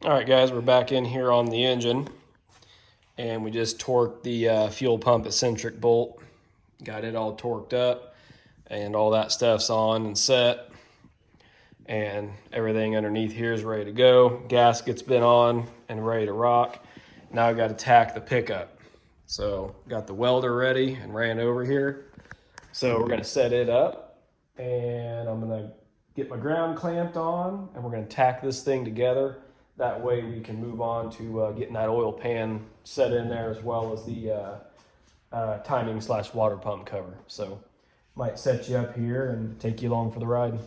All right, guys, we're back in here on the engine, and we just torqued the fuel pump eccentric bolt. Got it all torqued up, and all that stuff's on and set, and everything underneath here is ready to go. Gasket's been on and ready to rock. Now I got to tack the pickup. So got the welder ready and ran over here. So we're gonna set it up, and I'm gonna get my ground clamped on, and we're gonna tack this thing together. That way we can move on to getting that oil pan set in there, as well as the timing/water pump cover. So might set you up here and take you along for the ride.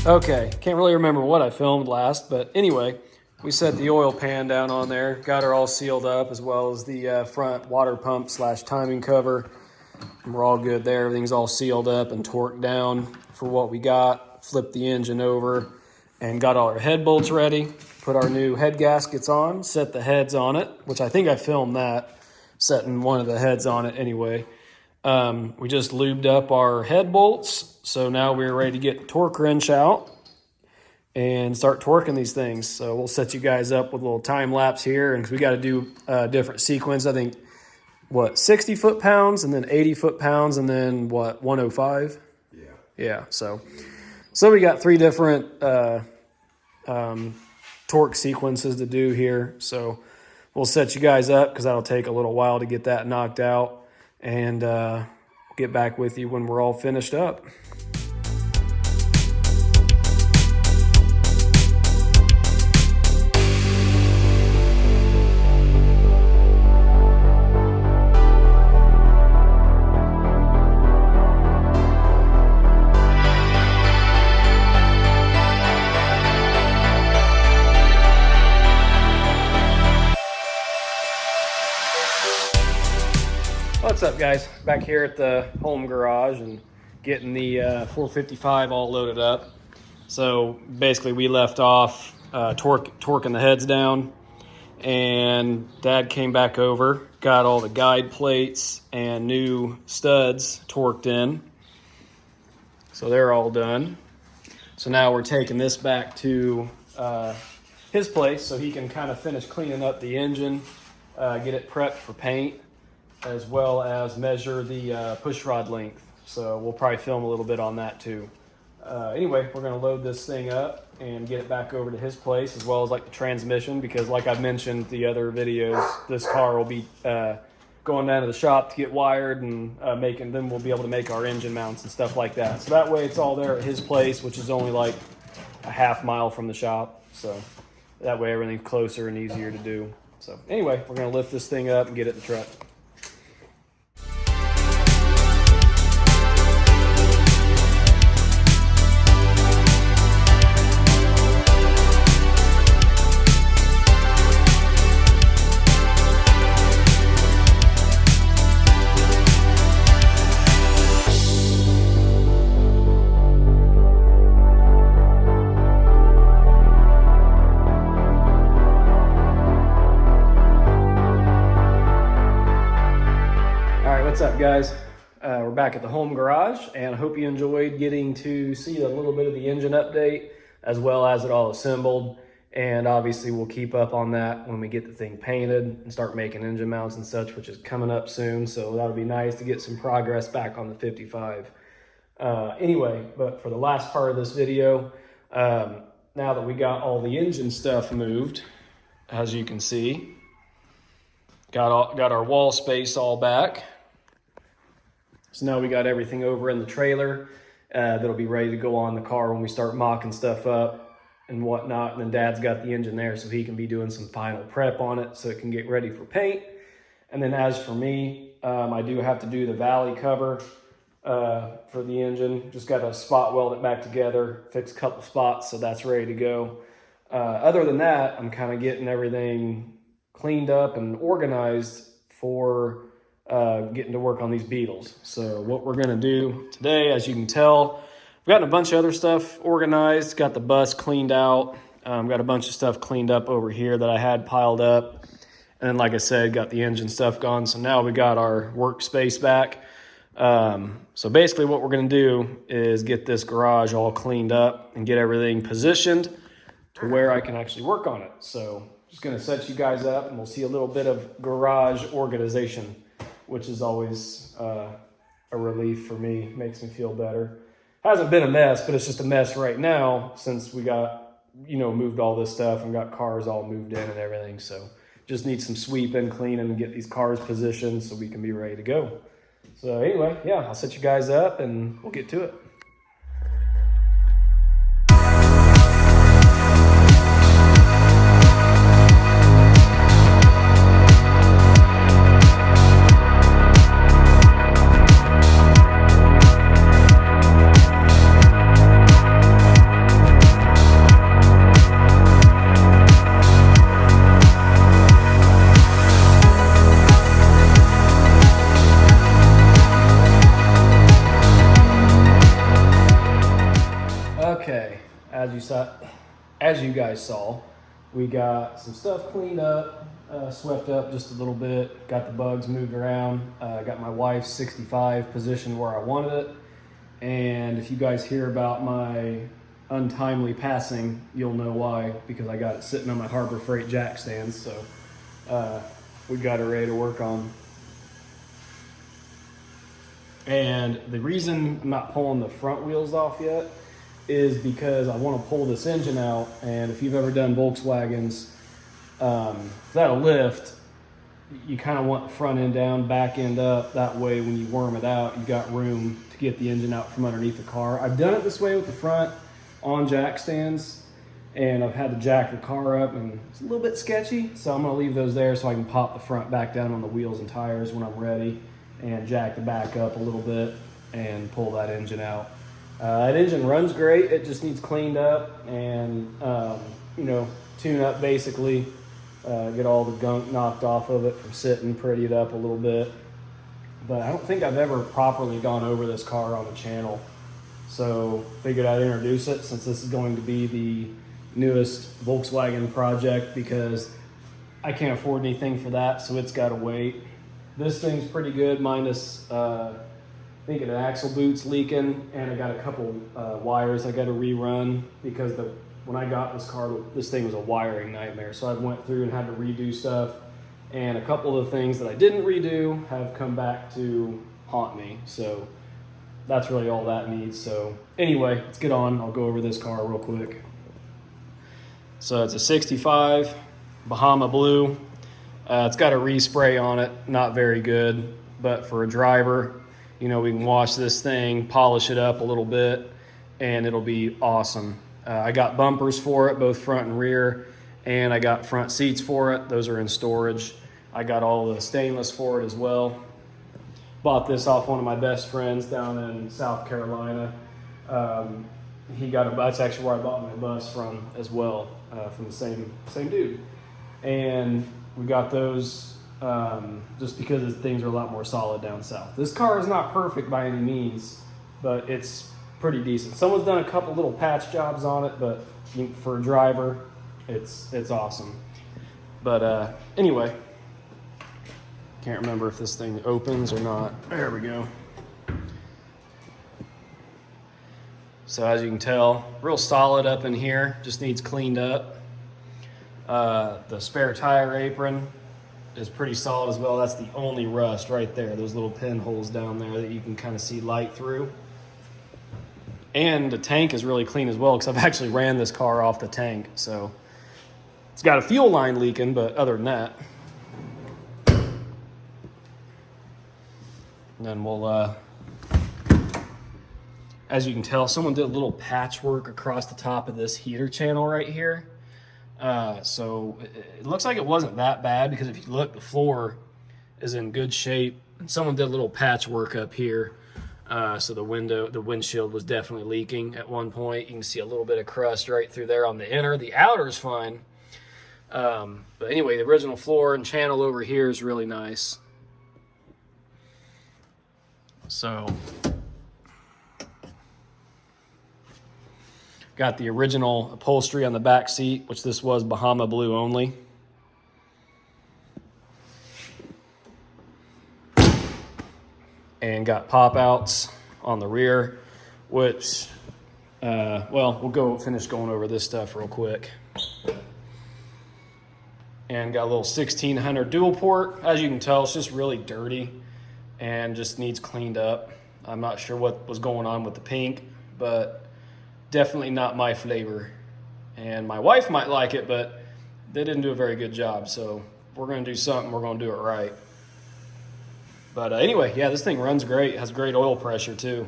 Okay, can't really remember what I filmed last, but anyway, we set the oil pan down on there, got her all sealed up, as well as the front water pump/timing cover. And we're all good there. Everything's all sealed up and torqued down for what we got. Flipped the engine over and got all our head bolts ready. Put our new head gaskets on, set the heads on it, which I think I filmed that, setting one of the heads on it anyway. We just lubed up our head bolts, so now we're ready to get the torque wrench out and start torquing these things. So we'll set you guys up with a little time lapse here, and we got to do a different sequence. I think, 60 foot-pounds, and then 80 foot-pounds, and then 105? Yeah, so we got 3 different torque sequences to do here. So we'll set you guys up, because that'll take a little while to get that knocked out. And get back with you when we're all finished up. What's up, guys? Back here at the home garage and getting the 455 all loaded up. So basically we left off torquing the heads down, and Dad came back over, got all the guide plates and new studs torqued in. So they're all done. So now we're taking this back to his place so he can kind of finish cleaning up the engine, get it prepped for paint, as well as measure the push rod length. So we'll probably film a little bit on that too. Anyway, we're gonna load this thing up and get it back over to his place, as well as like the transmission, because like I mentioned the other videos, this car will be going down to the shop to get wired and then we'll be able to make our engine mounts and stuff like that. So that way it's all there at his place, which is only like a half mile from the shop. So that way everything's closer and easier to do. So anyway, we're gonna lift this thing up and get it in the truck. What's up, guys? We're back at the home garage, and I hope you enjoyed getting to see a little bit of the engine update, as well as it all assembled. And obviously we'll keep up on that when we get the thing painted and start making engine mounts and such, which is coming up soon. So that'll be nice to get some progress back on the 55. Anyway, but for the last part of this video, now that we got all the engine stuff moved, as you can see, got our wall space all back. So now we got everything over in the trailer that'll be ready to go on the car when we start mocking stuff up and whatnot. And then Dad's got the engine there so he can be doing some final prep on it so it can get ready for paint. And then as for me, I do have to do the valley cover for the engine. Just got to spot weld it back together, fix a couple spots, so that's ready to go. Other than that, I'm kind of getting everything cleaned up and organized for getting to work on these Beetles. So what we're gonna do today, as you can tell, I've gotten a bunch of other stuff organized, got the bus cleaned out, got a bunch of stuff cleaned up over here that I had piled up. And then, like I said, got the engine stuff gone. So now we got our workspace back. So basically what we're gonna do is get this garage all cleaned up and get everything positioned to where I can actually work on it. So just gonna set you guys up and we'll see a little bit of garage organization, which is always a relief for me, makes me feel better. Hasn't been a mess, but it's just a mess right now since we got, moved all this stuff and got cars all moved in and everything. So just need some sweeping, cleaning, and get these cars positioned so we can be ready to go. So anyway, yeah, I'll set you guys up and we'll get to it. Okay, as you guys saw, we got some stuff cleaned up, swept up just a little bit, got the bugs moved around, got my wife's 65 positioned where I wanted it. And if you guys hear about my untimely passing, you'll know why, because I got it sitting on my Harbor Freight jack stands. So we got it ready to work on. And the reason I'm not pulling the front wheels off yet is because I want to pull this engine out. And if you've ever done Volkswagens, that'll lift, you kind of want the front end down, back end up. That way when you worm it out, you got room to get the engine out from underneath the car. I've done it this way with the front on jack stands, and I've had to jack the car up, and it's a little bit sketchy. So I'm gonna leave those there so I can pop the front back down on the wheels and tires when I'm ready, and jack the back up a little bit and pull that engine out. That engine runs great. It just needs cleaned up and, tune up basically, get all the gunk knocked off of it from sitting, pretty it up a little bit. But I don't think I've ever properly gone over this car on the channel. So figured I'd introduce it since this is going to be the newest Volkswagen project, because I can't afford anything for that, so it's got to wait. This thing's pretty good, minus I think an axle boot's leaking, and I got a couple wires I got to rerun because when I got this car, this thing was a wiring nightmare. So I went through and had to redo stuff, and a couple of the things that I didn't redo have come back to haunt me. So that's really all that needs. So anyway, let's get on. I'll go over this car real quick. So it's a 65 Bahama Blue. It's got a respray on it, not very good, but for a driver, we can wash this thing, polish it up a little bit, and it'll be awesome. I got bumpers for it, both front and rear, and I got front seats for it. Those are in storage. I got all the stainless for it as well. Bought this off one of my best friends down in South Carolina. He got that's actually where I bought my bus from as well, from the same dude. And we got those just because things are a lot more solid down south. This car is not perfect by any means, but it's pretty decent. Someone's done a couple little patch jobs on it, but for a driver, it's awesome. But anyway, can't remember if this thing opens or not. There we go. So as you can tell, real solid up in here, just needs cleaned up. The spare tire apron is pretty solid as well. That's the only rust right there, those little pinholes down there that you can kind of see light through. And the tank is really clean as well, because I've actually ran this car off the tank. So it's got a fuel line leaking, but other than that. And then we'll, as you can tell, someone did a little patchwork across the top of this heater channel right here. So it looks like it wasn't that bad, because if you look, the floor is in good shape. And someone did a little patchwork up here. So the windshield was definitely leaking at one point. You can see a little bit of crust right through there on the inner. The outer is fine. But anyway, the original floor and channel over here is really nice. So got the original upholstery on the back seat, which this was Bahama blue only. And got pop outs on the rear, which, well, we'll finish going over this stuff real quick. And got a little 1600 dual port. As you can tell, it's just really dirty and just needs cleaned up. I'm not sure what was going on with the pink, but definitely not my flavor. And my wife might like it, but they didn't do a very good job. So we're gonna do something, we're gonna do it right. But anyway, yeah, this thing runs great. It has great oil pressure too.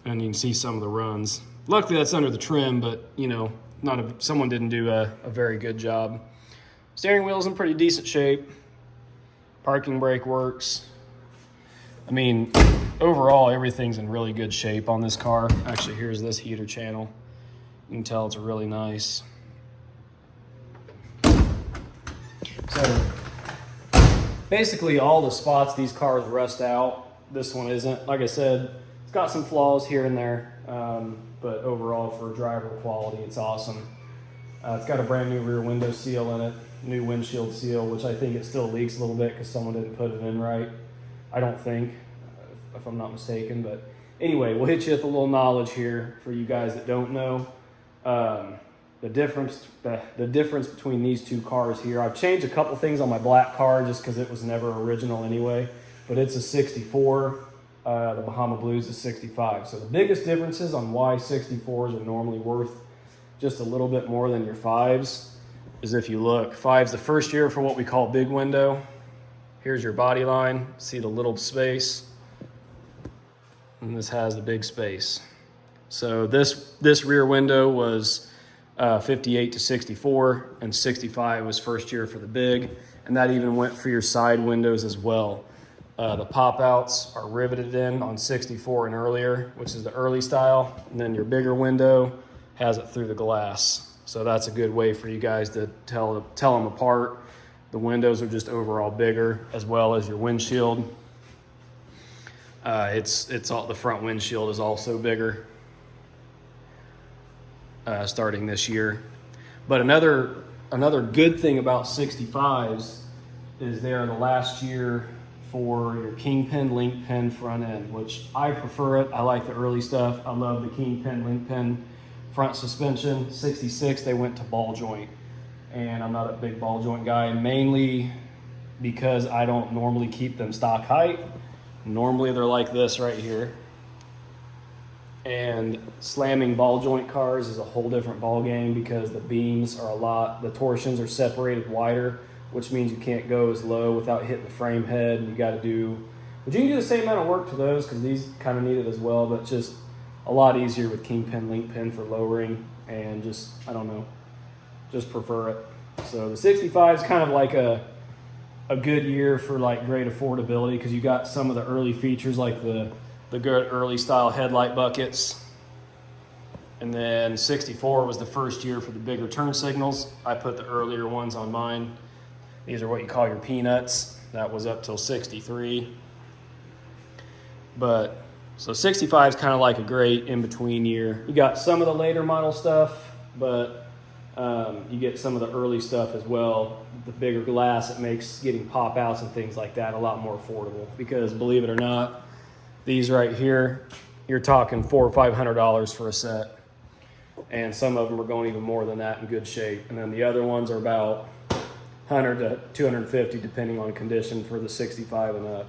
And you can see some of the runs. Luckily that's under the trim, but you know, someone didn't do a very good job. Steering wheel's in pretty decent shape. Parking brake works. I mean, overall, everything's in really good shape on this car. Actually, here's this heater channel. You can tell it's really nice. So basically all the spots these cars rust out, this one isn't. Like I said, it's got some flaws here and there, but overall for driver quality, it's awesome. It's got a brand new rear window seal in it, new windshield seal, which I think it still leaks a little bit because someone didn't put it in right. I don't think, if I'm not mistaken, but anyway, we'll hit you with a little knowledge here for you guys that don't know. The difference between these two cars here. I've changed a couple things on my black car just because it was never original anyway, but it's a 64. The Bahama Blue's a 65. So the biggest differences on why 64s are normally worth just a little bit more than your 5s is if you look. 5's the first year for what we call big window. Here's your body line. See the little space? And this has the big space. So this rear window was 58 to 64, and 65 was first year for the big, and that even went for your side windows as well. The pop outs are riveted in on 64 and earlier, which is the early style, and then your bigger window has it through the glass. So that's a good way for you guys to tell them apart. The windows are just overall bigger, as well as your windshield. It's all, the front windshield is also bigger. Starting this year. But another good thing about 65s is they're the last year for your Kingpin link pin front end, which I prefer it. I like the early stuff. I love the Kingpin link pin front suspension. 66, they went to ball joint, and I'm not a big ball joint guy, mainly because I don't normally keep them stock height. Normally they're like this right here. And slamming ball joint cars is a whole different ball game because the beams are the torsions are separated wider, which means you can't go as low without hitting the frame head, and you got to do, but you can do the same amount of work to those because these kind of need it as well, but just a lot easier with Kingpin link pin for lowering, and just, I don't know, just prefer it. So the 65 is kind of like a good year for like great affordability because you got some of the early features like the good early style headlight buckets. And then 64 was the first year for the bigger turn signals. I put the earlier ones on mine. These are what you call your peanuts. That was up till 63. But so 65 is kind of like a great in-between year. You got some of the later model stuff, but you get some of the early stuff as well. The bigger glass, it makes getting pop outs and things like that a lot more affordable because believe it or not, these right here, you're talking $400 or $500 for a set. And some of them are going even more than that in good shape. And then the other ones are about 100 to 250 depending on condition for the 65 and up.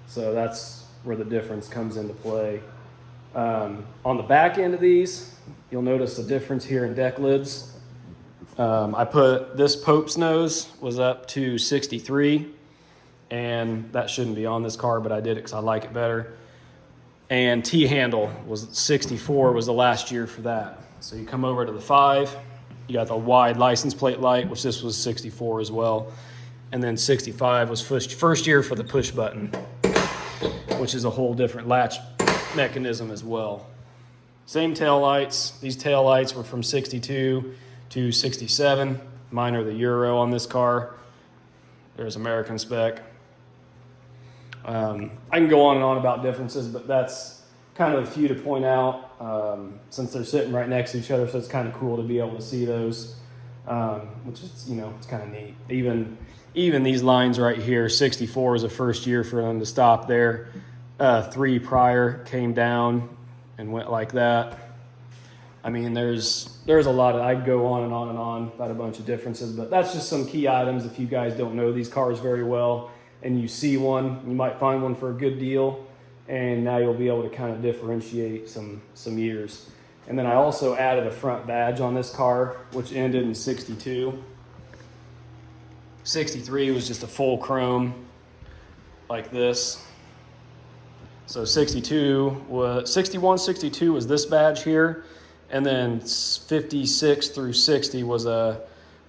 So that's where the difference comes into play. On the back end of these, you'll notice the difference here in deck lids. I put this Pope's nose was up to 63, and that shouldn't be on this car, but I did it because I like it better. And T-handle was 64 was the last year for that. So you come over to the 5, you got the wide license plate light, which this was 64 as well. And then 65 was first year for the push button, which is a whole different latch mechanism as well. Same tail lights. These tail lights were from 62 to 67. Mine are the Euro on this car. There's American spec. I can go on and on about differences, but that's kind of a few to point out since they're sitting right next to each other. So it's kind of cool to be able to see those, which is, you know, it's kind of neat. Even these lines right here, 64 is the first year for them to stop there. 3 prior came down and went like that. I mean, there's a lot of, I'd go on and on and on about a bunch of differences, but that's just some key items. If you guys don't know these cars very well and you see one, you might find one for a good deal, and now you'll be able to kind of differentiate some years. And then I also added a front badge on this car, which ended in 62. 63 was just a full chrome like this. So 61, 62 was this badge here, and then 56 through 60 was a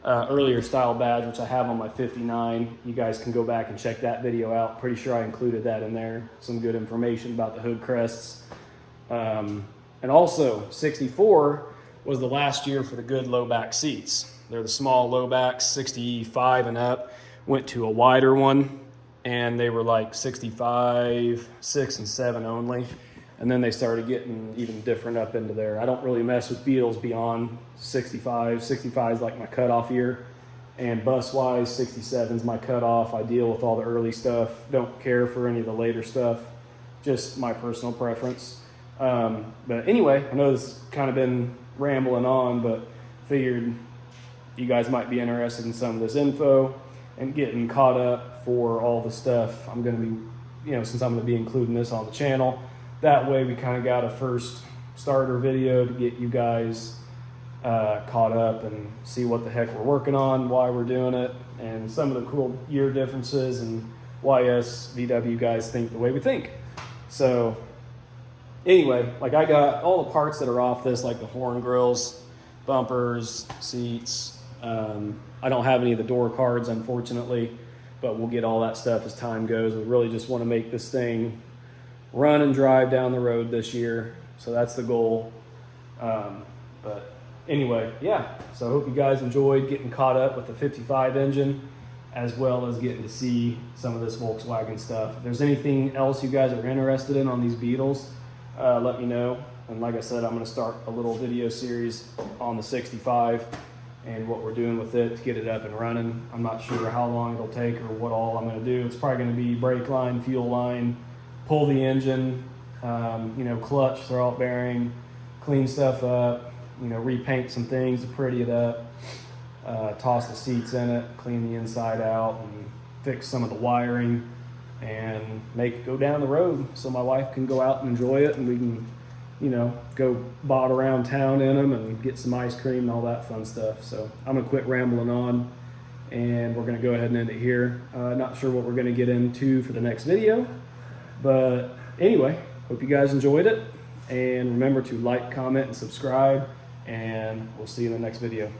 earlier style badge, which I have on my 59. You guys can go back and check that video out. Pretty sure I included that in there. Some good information about the hood crests. And also 64 was the last year for the good low back seats. They're the small low backs, 65 and up, went to a wider one. And they were like 65, 6, and 7 only. And then they started getting even different up into there. I don't really mess with Beetles beyond 65. 65 is like my cutoff year. And bus-wise, 67 is my cutoff. I deal with all the early stuff. Don't care for any of the later stuff. Just my personal preference. But anyway, I know this has kind of been rambling on, but figured you guys might be interested in some of this info and getting caught up for all the stuff I'm going to be, since I'm going to be including this on the channel. That way we kind of got a first starter video to get you guys caught up and see what the heck we're working on, why we're doing it, and some of the cool year differences and why us VW guys think the way we think. So anyway, like I got all the parts that are off this, like the horn grills, bumpers, seats. I don't have any of the door cards, unfortunately, but we'll get all that stuff as time goes. We really just want to make this thing run and drive down the road this year. So that's the goal. But anyway, yeah. So I hope you guys enjoyed getting caught up with the 55 engine, as well as getting to see some of this Volkswagen stuff. If there's anything else you guys are interested in on these Beetles, let me know. And like I said, I'm going to start a little video series on the 65 and what we're doing with it to get it up and running. I'm not sure how long it'll take or what all I'm going to do. It's probably going to be brake line, fuel line, pull the engine, clutch, throwout bearing, clean stuff up, repaint some things to pretty it up, toss the seats in it, clean the inside out, and fix some of the wiring, and make it go down the road so my wife can go out and enjoy it, and we can go bot around town in them and get some ice cream and all that fun stuff. So I'm gonna quit rambling on, and we're gonna go ahead and end it here. Not sure what we're gonna get into for the next video, but anyway, hope you guys enjoyed it, and remember to like, comment, and subscribe, and we'll see you in the next video.